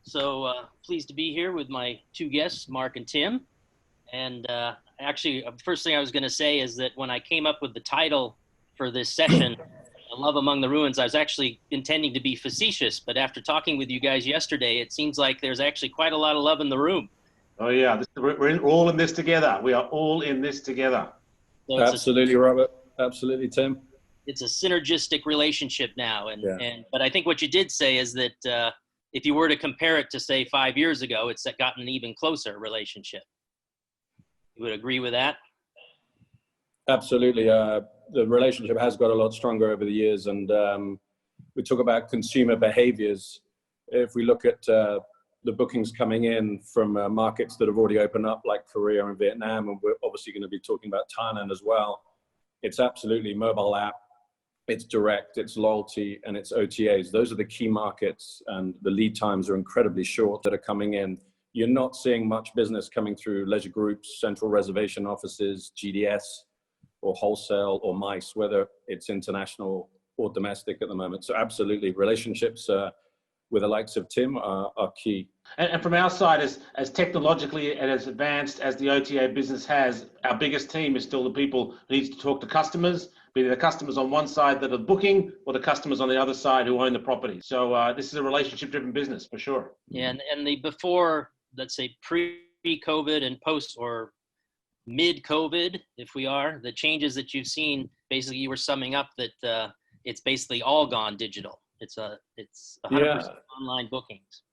Pleased to be here with my two guests, Mark and Tim. And actually, first thing I was going to say is that when I came up with the title for this session, Love Among the Ruins, I was actually intending to be facetious. But after talking with you guys yesterday, it seems like there's actually quite a lot of love in the room. Oh, yeah. We're all in this together. We are all in this together. So absolutely, Robert. Absolutely, Tim. It's a synergistic relationship now. But I think what you did say is that if you were to compare it to, say, 5 years ago, it's gotten an even closer relationship. You would agree with that? Absolutely. The relationship has got a lot stronger over the years. And we talk about consumer behaviors. If we look at the bookings coming in from markets that have already opened up, like Korea and Vietnam, and we're obviously going to be talking about Thailand as well, it's absolutely mobile app, it's direct, it's loyalty, and it's OTAs. Those are the key markets, and the lead times are incredibly short that are coming in. You're not seeing much business coming through leisure groups, central reservation offices, GDS, or wholesale, or MICE, whether it's international or domestic at the moment. So absolutely, relationships with the likes of Tim are key. And from our side, as technologically and as advanced as the OTA business has, our biggest team is still the people who need to talk to customers, be it the customers on one side that are booking or the customers on the other side who own the property. So this is a relationship-driven business for sure. Yeah, and the before, let's say pre-COVID and post or mid-COVID, if we are, the changes that you've seen, basically you were summing up that it's basically all gone digital. It's 100% online bookings.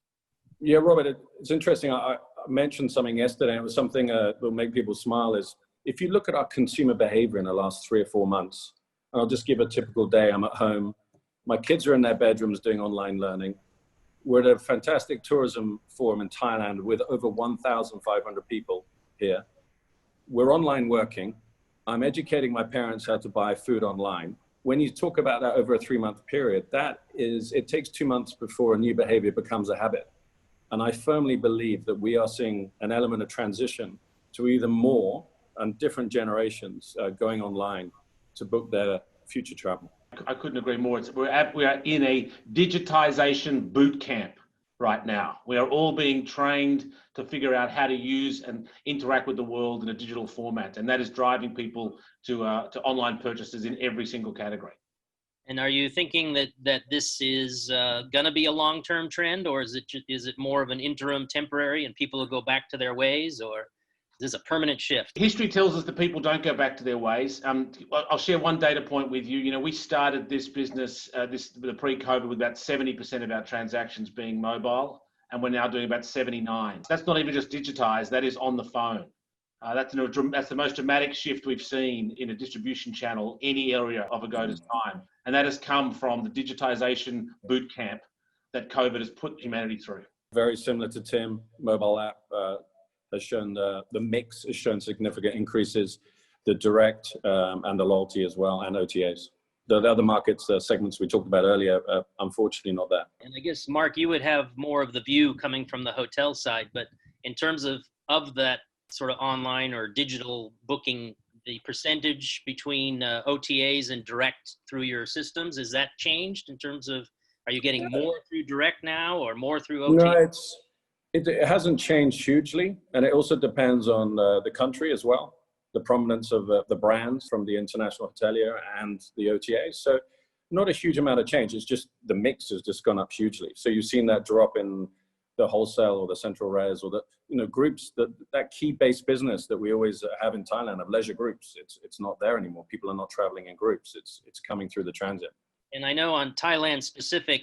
Yeah, Robert, it's interesting. I mentioned something yesterday. It was something that will make people smile. Is if you look at our consumer behavior in the last 3 or 4 months, and I'll just give a typical day. I'm at home. My kids are in their bedrooms doing online learning. We're at a fantastic tourism forum in Thailand with over 1,500 people here. We're online working. I'm educating my parents how to buy food online. When you talk about that over a 3-month period, it takes 2 months before a new behavior becomes a habit. And I firmly believe that we are seeing an element of transition to either more and different generations going online to book their future travel. I couldn't agree more. We are in a digitization boot camp right now. We are all being trained to figure out how to use and interact with the world in a digital format. And that is driving people to online purchases in every single category. And are you thinking that this is going to be a long-term trend, or is it more of an interim, temporary, and people will go back to their ways, or is this a permanent shift? History tells us that people don't go back to their ways. I'll share one data point with you. You know, we started this business, the pre-COVID, with about 70% of our transactions being mobile, and we're now doing about 79%. That's not even just digitized, that is on the phone. That's the most dramatic shift we've seen in a distribution channel, any area of Agoda's time. And that has come from the digitization boot camp that COVID has put humanity through. Very similar to Tim, mobile app has shown the mix has shown significant increases, the direct and the loyalty as well, and OTAs. The other markets, segments we talked about earlier, unfortunately not that. And I guess, Mark, you would have more of the view coming from the hotel side, but in terms of that sort of online or digital booking, the percentage between OTAs and direct through your systems, is that changed in terms of, are you getting more through direct now or more through OTAs? No, it hasn't changed hugely. And it also depends on the country as well, the prominence of the brands from the international hotelier and the OTAs. So not a huge amount of change. It's just the mix has just gone up hugely. So you've seen that drop in the wholesale or the central res or the groups, that key base business that we always have in Thailand of leisure groups. It's not there anymore. People are not traveling in groups. It's coming through the transit. And I know on Thailand specific,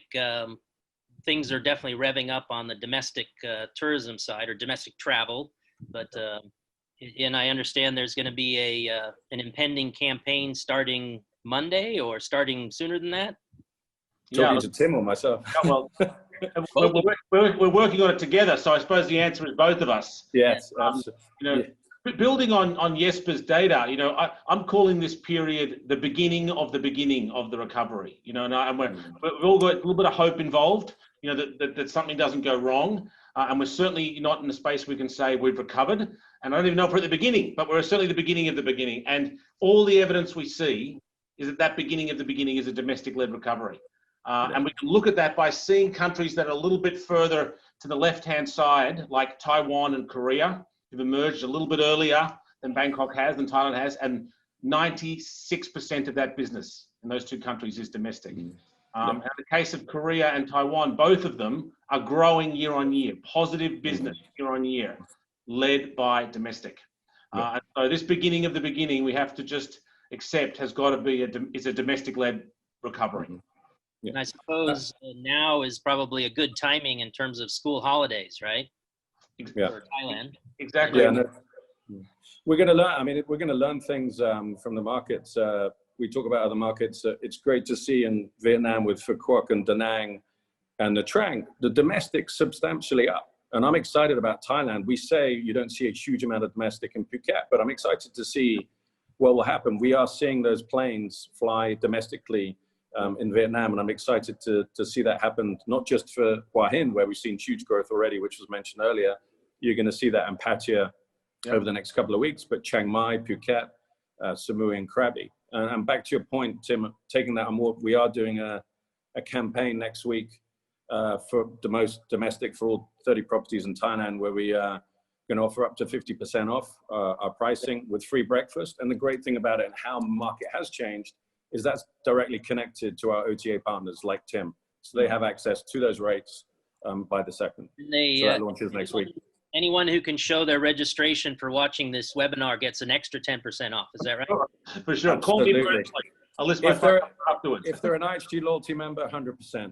things are definitely revving up on the domestic tourism side or domestic travel, but and I understand there's going to be an impending campaign starting Monday or starting sooner than that. Talking to Tim or myself. Well, we're working on it together, so I suppose the answer is both of us. Yes, building on Jesper's data, I'm calling this period the beginning of the recovery. And we've all got a little bit of hope involved. That something doesn't go wrong, and we're certainly not in a space we can say we've recovered. And I don't even know if we're at the beginning, but we're certainly the beginning of the beginning. And all the evidence we see is that beginning of the beginning is a domestic-led recovery. And we can look at that by seeing countries that are a little bit further to the left-hand side, like Taiwan and Korea, who've emerged a little bit earlier than Bangkok has, than Thailand has, and 96% of that business in those two countries is domestic. And in the case of Korea and Taiwan, both of them are growing year on year, positive business year on year, led by domestic. So this beginning of the beginning, we have to just accept has got to be it's a domestic-led recovery. And I suppose now is probably a good timing in terms of school holidays, right? For Thailand. Exactly. Yeah, we're going to learn. I mean, we're going to learn things from the markets. We talk about other markets. It's great to see in Vietnam with Phu Quoc and Da Nang and the Trang, the domestic substantially up. And I'm excited about Thailand. We say you don't see a huge amount of domestic in Phuket, but I'm excited to see what will happen. We are seeing those planes fly domestically in Vietnam, and I'm excited to see that happen, not just for Hua Hin, where we've seen huge growth already, which was mentioned earlier. You're going to see that in Pattaya over the next couple of weeks, but Chiang Mai, Phuket, Samui, and Krabi. And back to your point, Tim, taking that on board, we are doing a campaign next week for the most domestic for all 30 properties in Thailand, where we are going to offer up to 50% off our pricing with free breakfast. And the great thing about it and how the market has changed is that's directly connected to our OTA partners like Tim. So they have access to those rates by the second. So that launches next week. Anyone who can show their registration for watching this webinar gets an extra 10% off. Is that right? For sure. Absolutely. Call me personally. I'll list my phone number afterwards. If they're an IHG loyalty member, 100%.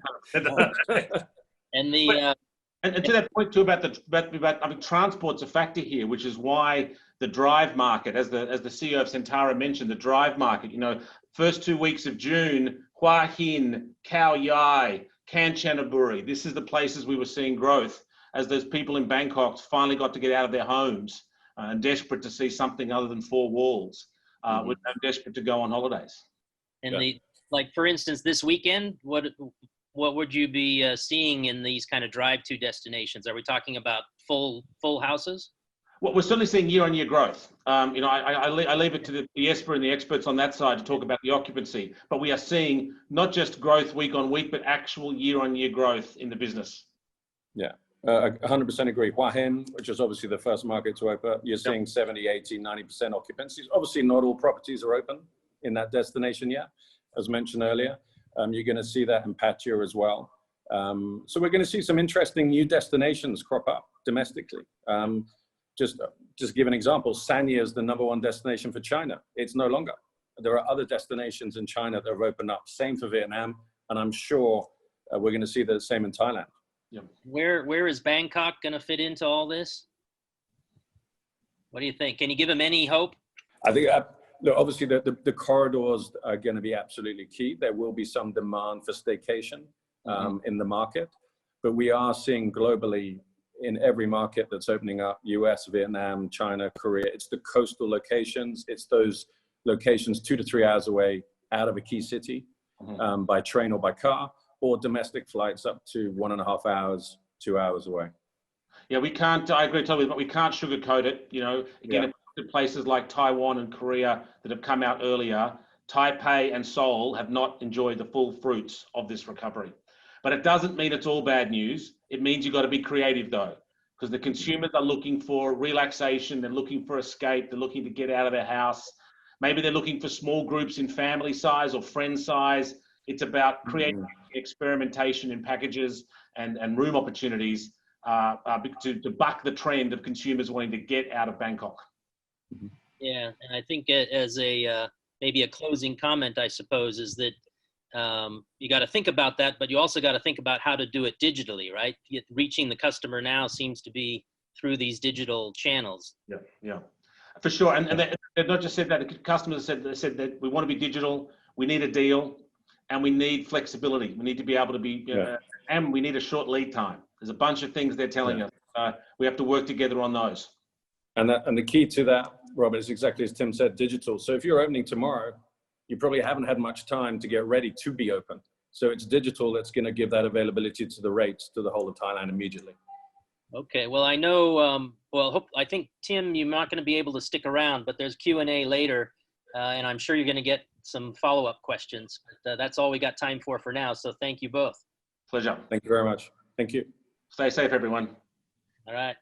And the and to that point too about I mean, transport's a factor here, which is why the drive market, as the CEO of Centara mentioned, the drive market. You know, first 2 weeks of June, Hua Hin, Khao Yai, Kanchanaburi. This is the places we were seeing growth as those people in Bangkok finally got to get out of their homes and desperate to see something other than four walls. We're desperate to go on holidays. And like for instance, this weekend, what would you be seeing in these kind of drive-to destinations? Are we talking about full houses? Well, we're certainly seeing year-on-year growth. You know, I leave it to the ESPA and the experts on that side to talk about the occupancy. But we are seeing not just growth week on week, but actual year-on-year growth in the business. Yeah, 100% agree. Hua Hin, which is obviously the first market to open, you're seeing 70, 80, 90% occupancies. Obviously, not all properties are open in that destination yet, as mentioned earlier. You're going to see that in Pattaya as well. So we're going to see some interesting new destinations crop up domestically. Just give an example, Sanya is the #1 destination for China. It's no longer. There are other destinations in China that have opened up. Same for Vietnam, and I'm sure we're going to see the same in Thailand. Yeah. Where is Bangkok going to fit into all this? What do you think? Can you give them any hope? I think look, obviously the corridors are going to be absolutely key. There will be some demand for staycation in the market, but we are seeing globally in every market that's opening up, US, Vietnam, China, Korea, it's the coastal locations. It's those locations 2 to 3 hours away out of a key city by train or by car, or domestic flights up to 1.5 hours, 2 hours away. Yeah, we can't, I agree totally, but we can't sugarcoat it. You know, again, places like Taiwan and Korea that have come out earlier, Taipei and Seoul have not enjoyed the full fruits of this recovery. But it doesn't mean it's all bad news. It means you've got to be creative though, because the consumers are looking for relaxation. They're looking for escape. They're looking to get out of their house. Maybe they're looking for small groups in family size or friend size. It's about creating experimentation in packages and room opportunities to buck the trend of consumers wanting to get out of Bangkok. Yeah, and I think as a maybe a closing comment, I suppose, is that you got to think about that, but you also got to think about how to do it digitally, right? Reaching the customer now seems to be through these digital channels. Yeah, for sure. And they've not just said that. The customers said that we want to be digital. We need a deal, and we need flexibility. We need to be able to be, and we need a short lead time. There's a bunch of things they're telling us. We have to work together on those. And the key to that, Robert, is exactly as Tim said, digital. So if you're opening tomorrow, you probably haven't had much time to get ready to be open. So it's digital that's going to give that availability to the rates to the whole of Thailand immediately. Okay. Well, I know, I think, Tim, you're not going to be able to stick around, but there's Q&A later, and I'm sure you're going to get some follow-up questions. But that's all we got time for now. So thank you both. Pleasure. Thank you very much. Thank you. Stay safe, everyone. All right.